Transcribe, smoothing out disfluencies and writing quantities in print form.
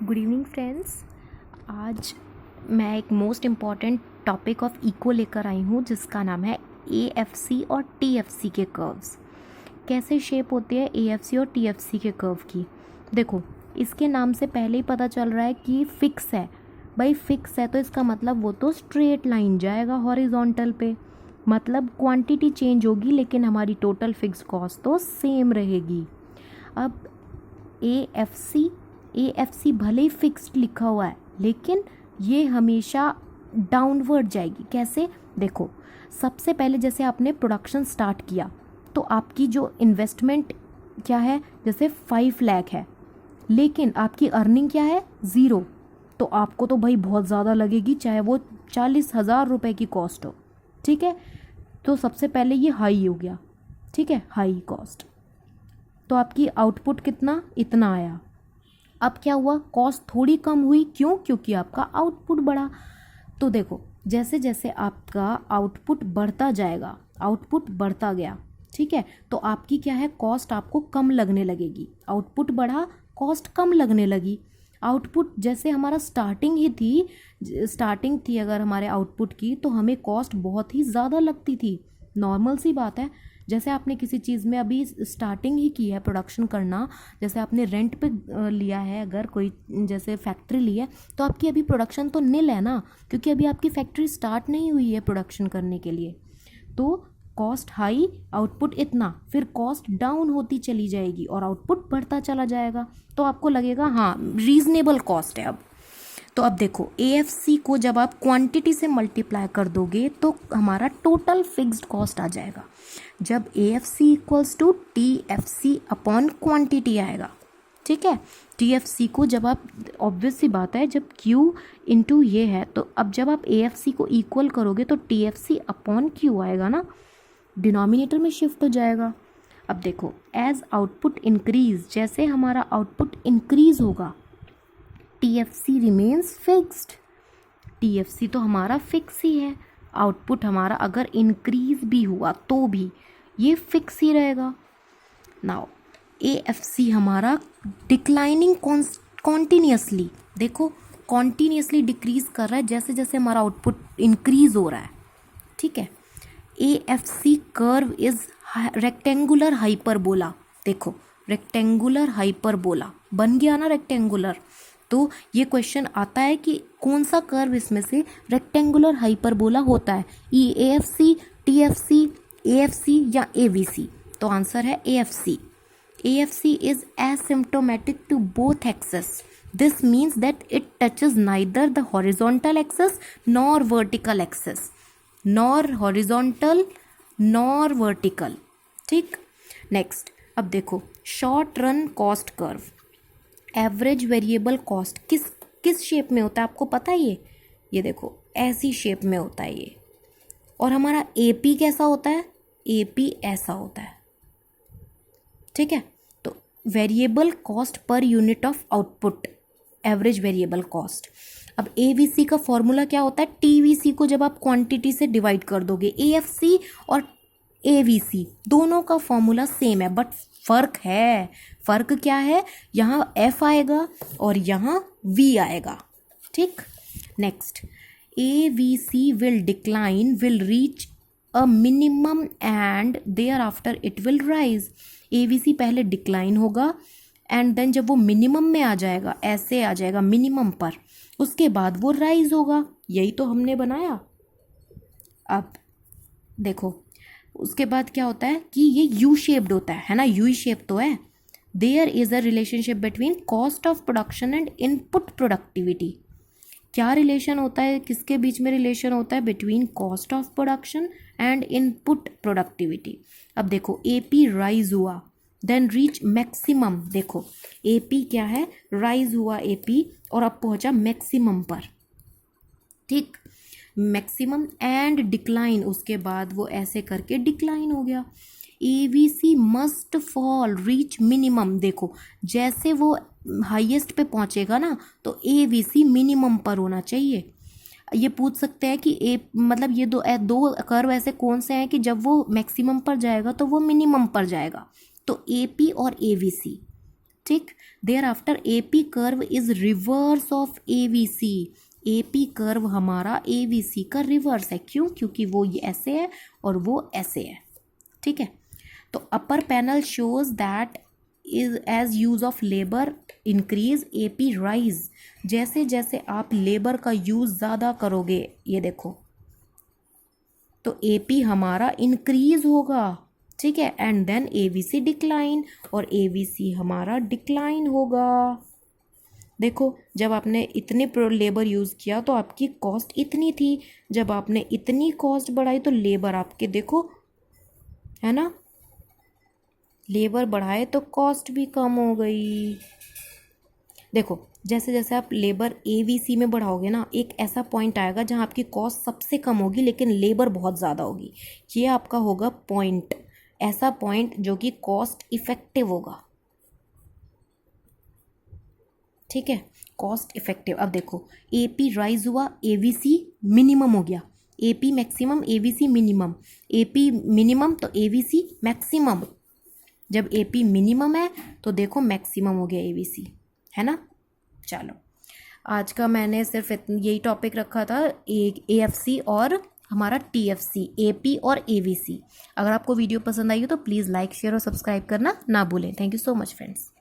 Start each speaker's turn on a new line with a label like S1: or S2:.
S1: Good evening friends. आज मैं एक most important topic of eco लेकर आई हूँ जिसका नाम है AFC और TFC के कर्व्स। कैसे शेप होती है AFC और TFC के कर्व की। देखो, इसके नाम से पहले ही पता चल रहा है कि फिक्स है। भाई फिक्स है तो इसका मतलब वो तो स्ट्रेट लाइन जाएगा हॉरिजॉन्टल पे, मतलब क्वांटिटी चेंज होगी लेकिन हमारी टोटल फिक्स कॉस्ट तो सेम रहेगी। अब AFC भले ही फिक्स्ड लिखा हुआ है लेकिन ये हमेशा डाउनवर्ड जाएगी। कैसे? देखो, सबसे पहले जैसे आपने प्रोडक्शन स्टार्ट किया तो आपकी जो इन्वेस्टमेंट क्या है, जैसे 5 लाख है लेकिन आपकी अर्निंग क्या है 0, तो आपको तो भाई बहुत ज़्यादा लगेगी, चाहे वो 40,000 रुपये की कॉस्ट हो। ठीक है, तो सबसे पहले ये हाई हो गया। ठीक है, हाई कॉस्ट, तो आपकी आउटपुट कितना, इतना आया। अब क्या हुआ, कॉस्ट थोड़ी कम हुई, क्यों? क्योंकि आपका आउटपुट बढ़ा। तो देखो, जैसे जैसे आपका आउटपुट बढ़ता जाएगा, आउटपुट बढ़ता गया, ठीक है, तो आपकी क्या है, कॉस्ट आपको कम लगने लगेगी। आउटपुट बढ़ा, कॉस्ट कम लगने लगी। आउटपुट जैसे हमारा स्टार्टिंग थी अगर हमारे आउटपुट की, तो हमें कॉस्ट बहुत ही ज़्यादा लगती थी। नॉर्मल सी बात है, जैसे आपने किसी चीज़ में अभी स्टार्टिंग ही की है प्रोडक्शन करना, जैसे आपने रेंट पे लिया है, अगर कोई जैसे फैक्ट्री ली है, तो आपकी अभी प्रोडक्शन तो निल है ना, क्योंकि अभी आपकी फैक्ट्री स्टार्ट नहीं हुई है प्रोडक्शन करने के लिए। तो कॉस्ट हाई, आउटपुट इतना, फिर कॉस्ट डाउन होती चली जाएगी और आउटपुट बढ़ता चला जाएगा, तो आपको लगेगा हाँ रीजनेबल कॉस्ट है अब। तो अब देखो, AFC को जब आप क्वांटिटी से मल्टीप्लाई कर दोगे तो हमारा टोटल फिक्स्ड कॉस्ट आ जाएगा। जब AFC equals to TFC upon quantity आएगा। ठीक है, TFC को जब आप, ऑब्वियस सी बात है, जब Q इंटू ये है, तो अब जब आप AFC को इक्वल करोगे तो TFC अपॉन Q आएगा ना, डिनोमिनेटर में शिफ्ट हो जाएगा। अब देखो, एज आउटपुट इंक्रीज, जैसे हमारा आउटपुट इंक्रीज होगा TFC रिमेन्स फिक्स्ड। TFC तो हमारा फिक्स ही है, आउटपुट हमारा अगर इंक्रीज भी हुआ तो भी ये फिक्स ही रहेगा। नाउ AFC हमारा डिक्लाइनिंग कॉन्टिन्यूसली, देखो कॉन्टिन्यूसली डिक्रीज कर रहा है जैसे जैसे हमारा आउटपुट इंक्रीज हो रहा है। ठीक है, AFC curve is rectangular hyperbola. देखो, रेक्टेंगुलर हाइपरबोला बन गया ना रेक्टेंगुलर, तो ये क्वेश्चन आता है कि कौन सा कर्व इसमें से रेक्टेंगुलर हाइपरबोला होता है, AFC, TFC, AFC या AVC? तो आंसर है AFC। AFC is asymptomatic to both axes. This means that it touches neither the horizontal axis nor vertical axis, nor horizontal nor vertical। ठीक, next, अब देखो, short run cost curve, average variable cost किस shape में होता है आपको पता है? ये देखो ऐसी शेप में होता है ये। और हमारा AP कैसा होता है? AP ऐसा होता है। ठीक है, तो variable cost per unit of output, average variable cost. अब AVC का फॉर्मूला क्या होता है? TVC को जब आप क्वांटिटी से डिवाइड कर दोगे, AFC और AVC दोनों का फॉर्मूला सेम है, बट फर्क है। फर्क क्या है? यहाँ F आएगा और यहाँ V आएगा। ठीक, next, AVC will decline, will reach a minimum and thereafter it will rise. AVC पहले डिक्लाइन होगा एंड देन जब वो मिनिमम में आ जाएगा, ऐसे आ जाएगा मिनिमम पर, उसके बाद वो राइज होगा। यही तो हमने बनाया। अब देखो, उसके बाद क्या होता है कि ये यू शेप्ड होता है ना, यू शेप तो है। There is a relationship between cost of production and input productivity. क्या रिलेशन होता है, किसके बीच में रिलेशन होता है? Between cost of production and input productivity. अब देखो, AP राइज हुआ, देन रीच मैक्सिमम। देखो AP क्या है, राइज हुआ AP और अब पहुंचा मैक्सिमम पर। ठीक, मैक्सिमम एंड डिक्लाइन, उसके बाद वो ऐसे करके डिक्लाइन हो गया। AVC must fall, reach minimum. देखो, जैसे वो हाईएस्ट पे पहुंचेगा ना, तो AVC मिनिमम पर होना चाहिए। ये पूछ सकते हैं कि मतलब ये दो कर्व ऐसे कौन से हैं कि जब वो मैक्सिमम पर जाएगा तो वो मिनिमम पर जाएगा? तो AP और AVC ठीक। Thereafter A P curve is reverse of A V C. A P curve हमारा ए वी सी का रिवर्स है। क्यों? क्योंकि वो ये ऐसे है और वो ऐसे है। ठीक है। तो upper panel shows that is as use of labour increase A P rise. जैसे जैसे आप लेबर का यूज ज़्यादा करोगे, ये देखो, तो ए पी हमारा इंक्रीज होगा। ठीक है। And then A V C decline, और ए वी सी हमारा डिक्लाइन होगा। देखो, जब आपने इतने लेबर यूज़ किया तो आपकी कॉस्ट इतनी थी, जब आपने इतनी कॉस्ट बढ़ाई तो लेबर आपके, देखो, है ना, लेबर बढ़ाए तो कॉस्ट भी कम हो गई। देखो, जैसे जैसे आप लेबर ए वी सी में बढ़ाओगे ना, एक ऐसा पॉइंट आएगा जहाँ आपकी कॉस्ट सबसे कम होगी लेकिन लेबर बहुत ज़्यादा होगी। ये आपका होगा पॉइंट, ऐसा पॉइंट जो कि कॉस्ट इफेक्टिव होगा। ठीक है, कॉस्ट इफेक्टिव। अब देखो, ए पी राइज हुआ, ए वी सी मिनिमम हो गया। A P maximum, A V C minimum. A P minimum तो ए वी सी मैक्सिमम। जब ए पी मिनिमम है तो देखो मैक्सिमम हो गया ए वी सी, है ना। चलो, आज का मैंने सिर्फ यही टॉपिक रखा था, ए एफ सी और हमारा T F C, A P और ए वी सी। अगर आपको वीडियो पसंद आई हो तो प्लीज़ लाइक, शेयर और सब्सक्राइब करना ना भूलें। Thank you so much friends.